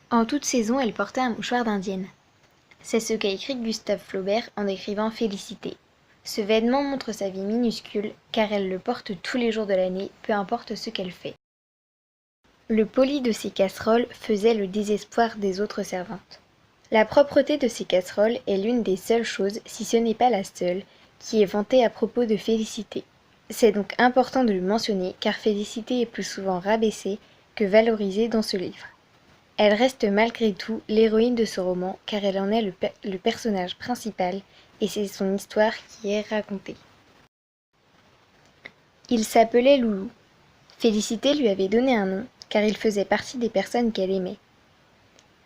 En toute saison, elle portait un mouchoir d'indienne. C'est ce qu'a écrit Gustave Flaubert en décrivant Félicité. Ce vêtement montre sa vie minuscule, car elle le porte tous les jours de l'année, peu importe ce qu'elle fait. Le poli de ses casseroles faisait le désespoir des autres servantes. La propreté de ces casseroles est l'une des seules choses, si ce n'est pas la seule, qui est vantée à propos de Félicité. C'est donc important de le mentionner, car Félicité est plus souvent rabaissée que valorisée dans ce livre. Elle reste malgré tout l'héroïne de ce roman, car elle en est le personnage principal, et c'est son histoire qui est racontée. Il s'appelait Loulou. Félicité lui avait donné un nom, car il faisait partie des personnes qu'elle aimait.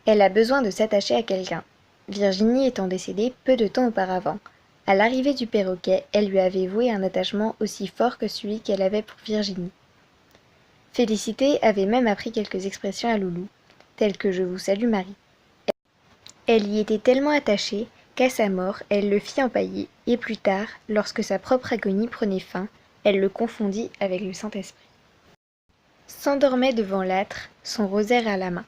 Elle a besoin de s'attacher à quelqu'un. Virginie étant décédée peu de temps auparavant, à l'arrivée du perroquet, elle lui avait voué un attachement aussi fort que celui qu'elle avait pour Virginie. Félicité avait même appris quelques expressions à Loulou, telles que je vous salue Marie. Elle y était tellement attachée qu'à sa mort, elle le fit empailler, et plus tard, lorsque sa propre agonie prenait fin, elle le confondit avec le Saint-Esprit. S'endormait devant l'âtre, son rosaire à la main.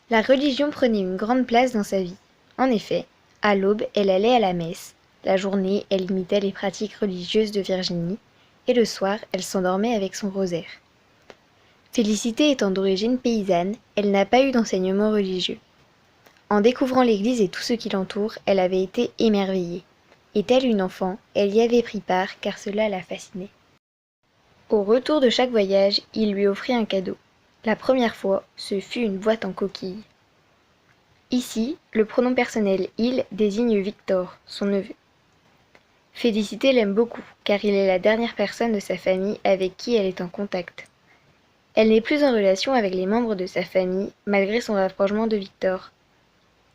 La religion prenait une grande place dans sa vie. En effet, à l'aube, elle allait à la messe. La journée, elle imitait les pratiques religieuses de Virginie, et le soir, elle s'endormait avec son rosaire. Félicité étant d'origine paysanne, elle n'a pas eu d'enseignement religieux. En découvrant l'église et tout ce qui l'entoure, elle avait été émerveillée. Et telle une enfant, elle y avait pris part car cela la fascinait. Au retour de chaque voyage, il lui offrit un cadeau. La première fois, ce fut une boîte en coquille. Ici, le pronom personnel « il » désigne Victor, son neveu. Félicité l'aime beaucoup, car il est la dernière personne de sa famille avec qui elle est en contact. Elle n'est plus en relation avec les membres de sa famille, malgré son rapprochement de Victor.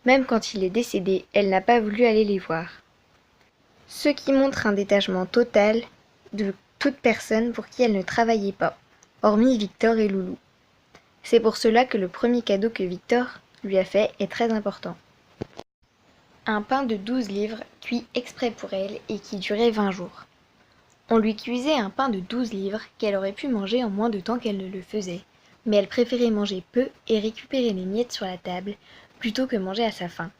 Même quand il est décédé, elle n'a pas voulu aller les voir. Ce qui montre un détachement total de toute personne pour qui elle ne travaillait pas, hormis Victor et Loulou. C'est pour cela que le premier cadeau que Victor lui a fait est très important. Un pain de 12 livres, cuit exprès pour elle et qui durait 20 jours. On lui cuisait un pain de 12 livres qu'elle aurait pu manger en moins de temps qu'elle ne le faisait, mais elle préférait manger peu et récupérer les miettes sur la table plutôt que manger à sa faim.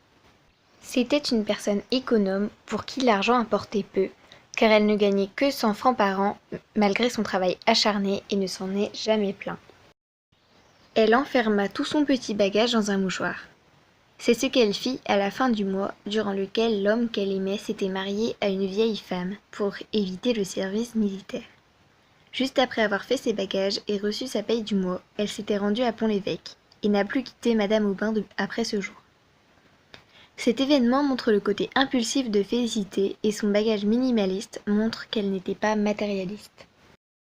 C'était une personne économe pour qui l'argent importait peu, car elle ne gagnait que 100 francs par an malgré son travail acharné et ne s'en est jamais plaint. Elle enferma tout son petit bagage dans un mouchoir. C'est ce qu'elle fit à la fin du mois, durant lequel l'homme qu'elle aimait s'était marié à une vieille femme pour éviter le service militaire. Juste après avoir fait ses bagages et reçu sa paye du mois, elle s'était rendue à Pont-l'Évêque et n'a plus quitté Madame Aubin après ce jour. Cet événement montre le côté impulsif de Félicité et son bagage minimaliste montre qu'elle n'était pas matérialiste.